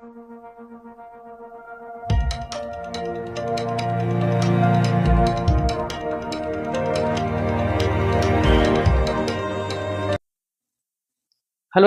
Hello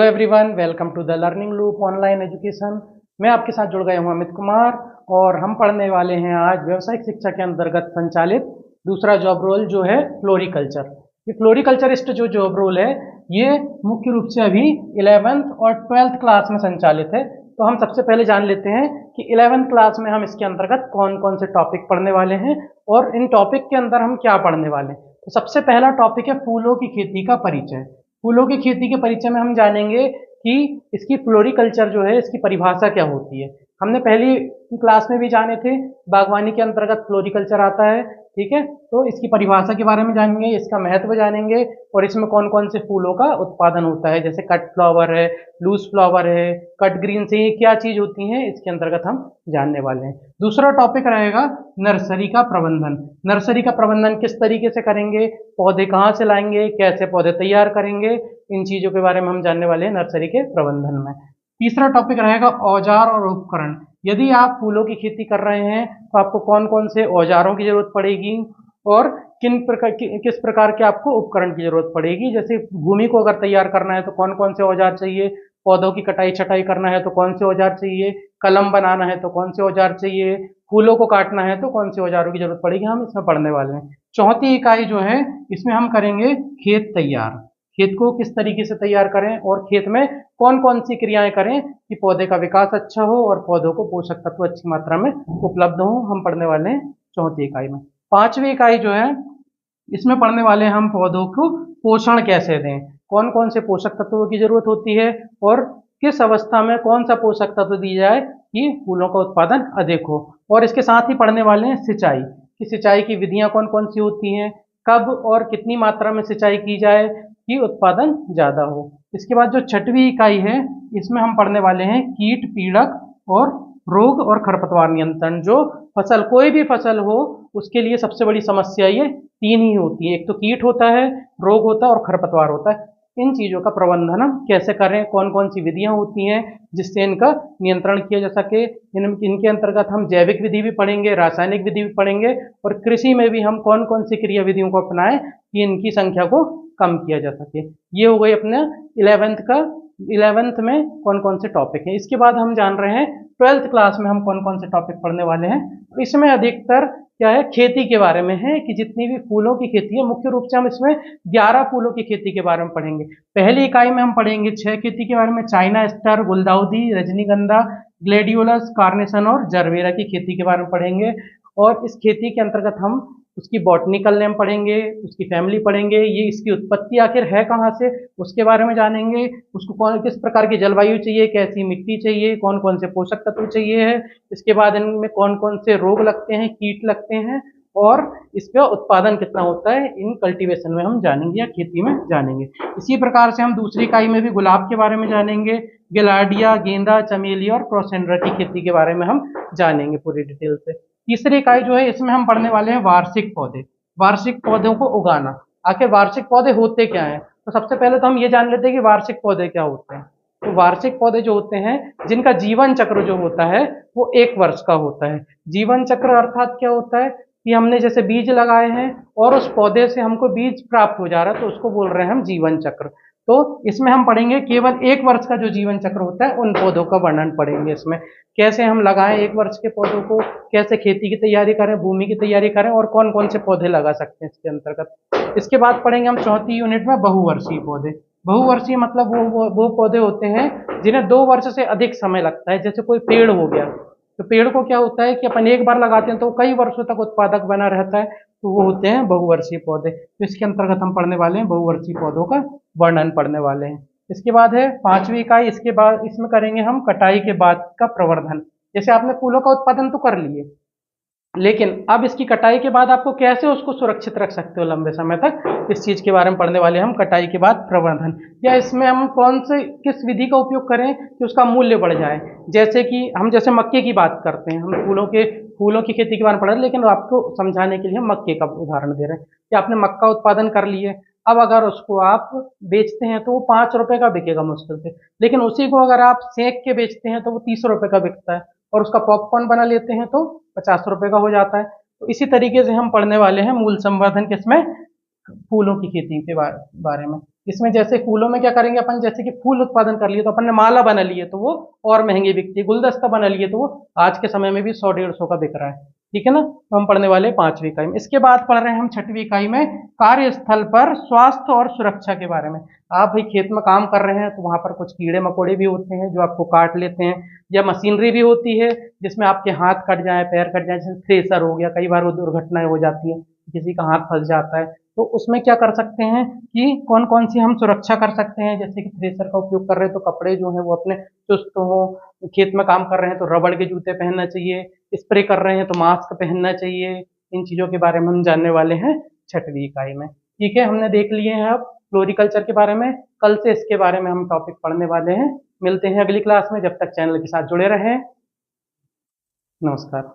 everyone, welcome to the learning loop online education. मैं आपके साथ जुड़ गया हूं अमित कुमार और हम पढ़ने वाले हैं आज व्यावसायिक शिक्षा के अंतर्गत संचालित दूसरा जॉब रोल जो है फ्लोरिकल्चर। ये फ्लोरिकल्चरिस्ट जो जॉब रोल है ये मुख्य रूप से अभी 11th और 12th क्लास में संचालित है। तो हम सबसे पहले जान लेते हैं कि 11th क्लास में हम इसके अंतर्गत कौन कौन से टॉपिक पढ़ने वाले हैं और इन टॉपिक के अंदर हम क्या पढ़ने वाले हैं। तो सबसे पहला टॉपिक है फूलों की खेती का परिचय। फूलों की खेती के परिचय में हम जानेंगे कि इसकी फ्लोरिकल्चर जो है इसकी परिभाषा क्या होती है। हमने पहली क्लास में भी जाने थे, बागवानी के अंतर्गत फ्लोरिकल्चर आता है, ठीक है। तो इसकी परिभाषा के बारे में जानेंगे, इसका महत्व जानेंगे और इसमें कौन कौन से फूलों का उत्पादन होता है, जैसे कट फ्लावर है, लूज फ्लावर है, कट ग्रीन से, ये क्या चीज होती है इसके अंतर्गत हम जानने वाले हैं। दूसरा टॉपिक रहेगा नर्सरी का प्रबंधन। नर्सरी का प्रबंधन किस तरीके से करेंगे, पौधे कहाँ से लाएंगे, कैसे पौधे तैयार करेंगे, इन चीजों के बारे में हम जानने वाले हैं नर्सरी के प्रबंधन में। तीसरा टॉपिक रहेगा औजार और उपकरण। यदि आप फूलों की खेती कर रहे हैं तो आपको कौन कौन से औजारों की जरूरत पड़ेगी और किस प्रकार के आपको उपकरण की जरूरत पड़ेगी। जैसे भूमि को अगर तैयार करना है तो कौन कौन से औजार चाहिए, पौधों की कटाई छटाई करना है तो कौन से औजार चाहिए, कलम बनाना है तो कौन से औजार चाहिए, फूलों को काटना है तो कौन से औजारों की जरूरत पड़ेगी, हम इसमें पढ़ने वाले हैं। चौथी इकाई जो है इसमें हम करेंगे खेत तैयार। खेत को किस तरीके से तैयार करें और खेत में कौन कौन सी क्रियाएं करें कि पौधे का विकास अच्छा हो और पौधों को पोषक तत्व अच्छी मात्रा में उपलब्ध हो, हम पढ़ने वाले हैं चौथी इकाई में। पांचवी इकाई जो है इसमें पढ़ने वाले हैं हम पौधों को पोषण कैसे दें, कौन कौन से पोषक तत्वों की जरूरत होती है और किस अवस्था में कौन सा पोषक तत्व दी जाए कि फूलों का उत्पादन अधिक हो। और इसके साथ ही पढ़ने वाले हैं सिंचाई कि सिंचाई की विधियां कौन कौन सी होती हैं, कब और कितनी मात्रा में सिंचाई की जाए कि उत्पादन ज्यादा हो। इसके बाद जो छठवीं इकाई है इसमें हम पढ़ने वाले हैं कीट पीड़क और रोग और खरपतवार नियंत्रण। जो फसल, कोई भी फसल हो, उसके लिए सबसे बड़ी समस्या ये तीन ही होती है, एक तो कीट होता है, रोग होता है और खरपतवार होता है। इन चीजों का प्रबंधन हम कैसे करें, कौन कौन सी विधियां होती हैं जिससे इनका नियंत्रण किया जा सके। इनके अंतर्गत हम जैविक विधि भी पढ़ेंगे, रासायनिक विधि भी पढ़ेंगे और कृषि में भी हम कौन कौन सी क्रिया विधियों को अपनाएं कि इनकी संख्या को कम किया जा सके। ये हो गई अपने 11th में कौन कौन से टॉपिक हैं। इसके बाद हम जान रहे हैं 12th क्लास में हम कौन कौन से टॉपिक पढ़ने वाले हैं। तो इसमें अधिकतर क्या है, खेती के बारे में है कि जितनी भी फूलों की खेती है, मुख्य रूप से हम इसमें 11 फूलों की खेती के बारे में पढ़ेंगे। पहली इकाई में हम पढ़ेंगे 6 खेती के बारे में, चाइना स्टार, गुलदाउदी, रजनीगंधा, ग्लेडियोलस, कार्नेशन और जरबेरा की खेती के बारे में पढ़ेंगे। और इस खेती के अंतर्गत हम उसकी बॉटनिकल नेम पढ़ेंगे, उसकी फैमिली पढ़ेंगे, ये इसकी उत्पत्ति आखिर है कहाँ से उसके बारे में जानेंगे, उसको कौन किस प्रकार की जलवायु चाहिए, कैसी मिट्टी चाहिए, कौन कौन से पोषक तत्व चाहिए है। इसके बाद इनमें कौन कौन से रोग लगते हैं, कीट लगते हैं और इसका उत्पादन कितना होता है, इन कल्टीवेशन में हम जानेंगे या खेती में जानेंगे। इसी प्रकार से हम दूसरी इकाई में भी गुलाब के बारे में जानेंगे, गिलाडिया, गेंदा, चमेली और क्रोसेंड्रा की खेती के बारे में हम जानेंगे पूरी डिटेल से। तीसरी इकाई जो है इसमें हम पढ़ने वाले हैं वार्षिक पौधे, वार्षिक पौधों को उगाना। आखिर वार्षिक पौधे होते क्या हैं, तो सबसे पहले तो हम ये जान लेते हैं कि वार्षिक पौधे क्या होते हैं। तो वार्षिक पौधे जो होते हैं जिनका जीवन चक्र जो होता है वो 1 वर्ष का होता है। जीवन चक्र अर्थात क्या होता है कि हमने जैसे बीज लगाए हैं और उस पौधे से हमको बीज प्राप्त हो जा रहा है तो उसको बोल रहे हैं हम जीवन चक्र। तो इसमें हम पढ़ेंगे केवल 1 वर्ष का जो जीवन चक्र होता है उन पौधों का वर्णन पढ़ेंगे। इसमें कैसे हम लगाएं 1 वर्ष के पौधों को, कैसे खेती की तैयारी करें, भूमि की तैयारी करें और कौन कौन से पौधे लगा सकते हैं इसके अंतर्गत। इसके बाद पढ़ेंगे हम चौथी यूनिट में बहुवर्षीय पौधे। बहुवर्षीय मतलब वो पौधे होते हैं जिन्हें 2 वर्ष से अधिक समय लगता है। जैसे कोई पेड़ हो गया, तो पेड़ को क्या होता है कि अपन एक बार लगाते हैं तो कई वर्षों तक उत्पादक बना रहता है, तो वो होते हैं बहुवर्षीय पौधे। तो इसके अंतर्गत हम पढ़ने वाले हैं बहुवर्षीय पौधों का वर्णन पढ़ने वाले हैं। इसके बाद है 5वीं इकाई, इसके बाद इसमें करेंगे हम कटाई के बाद का प्रवर्धन। जैसे आपने फूलों का उत्पादन तो कर लिए, लेकिन अब इसकी कटाई के बाद आपको कैसे उसको सुरक्षित रख सकते हो लंबे समय तक, इस चीज के बारे में पढ़ने वाले हम कटाई के बाद प्रवर्धन। या इसमें हम कौन से किस विधि का उपयोग करें कि उसका मूल्य बढ़ जाए। जैसे कि हम जैसे मक्के की बात करते हैं, हम फूलों की खेती के बारे में पढ़ रहे हैं, लेकिन आपको समझाने के लिए हम मक्के का उदाहरण दे रहे हैं कि आपने मक्का उत्पादन कर लिए, अब अगर उसको आप बेचते हैं तो वो 5 रुपए का बिकेगा मुश्किल से, लेकिन उसी को अगर आप सेक के बेचते हैं तो वो 30 रुपए का बिकता है, और उसका पॉपकॉर्न बना लेते हैं तो 50 रुपए का हो जाता है। तो इसी तरीके से हम पढ़ने वाले हैं मूल संवर्धन किसमें, फूलों की खेती के बारे में। इसमें जैसे फूलों में क्या करेंगे अपन, जैसे कि फूल उत्पादन कर लिए तो अपन ने माला बना ली है तो वो और महंगी बिकती है, गुलदस्ता बना लिए तो वो आज के समय में भी 100-150 का बिक रहा है। ठीक है ना। तो हम पढ़ने वाले 5वीं इकाई में। इसके बाद पढ़ रहे हैं हम 6वीं इकाई में कार्यस्थल पर स्वास्थ्य और सुरक्षा के बारे में। आप भाई खेत में काम कर रहे हैं तो वहां पर कुछ कीड़े मकोड़े भी होते हैं जो आपको काट लेते हैं, या मशीनरी भी होती है जिसमें आपके हाथ कट जाए, पैर कट जाए, जैसे थ्रेसर हो गया, कई बार वो दुर्घटनाएं हो जाती है, किसी का हाथ फंस जाता है। तो उसमें क्या कर सकते हैं कि कौन कौन सी हम सुरक्षा कर सकते हैं, जैसे कि थ्रेसर का उपयोग कर रहे हैं तो कपड़े जो हैं वो अपने चुस्त हो, खेत में काम कर रहे हैं तो रबड़ के जूते पहनना चाहिए, स्प्रे कर रहे हैं तो मास्क पहनना चाहिए। इन चीजों के बारे में हम जानने वाले हैं 6वीं इकाई में। ठीक है, हमने देख लिए हैं अब फ्लोरिकल्चर के बारे में। कल से इसके बारे में हम टॉपिक पढ़ने वाले हैं। मिलते हैं अगली क्लास में, जब तक चैनल के साथ जुड़े रहें। नमस्कार।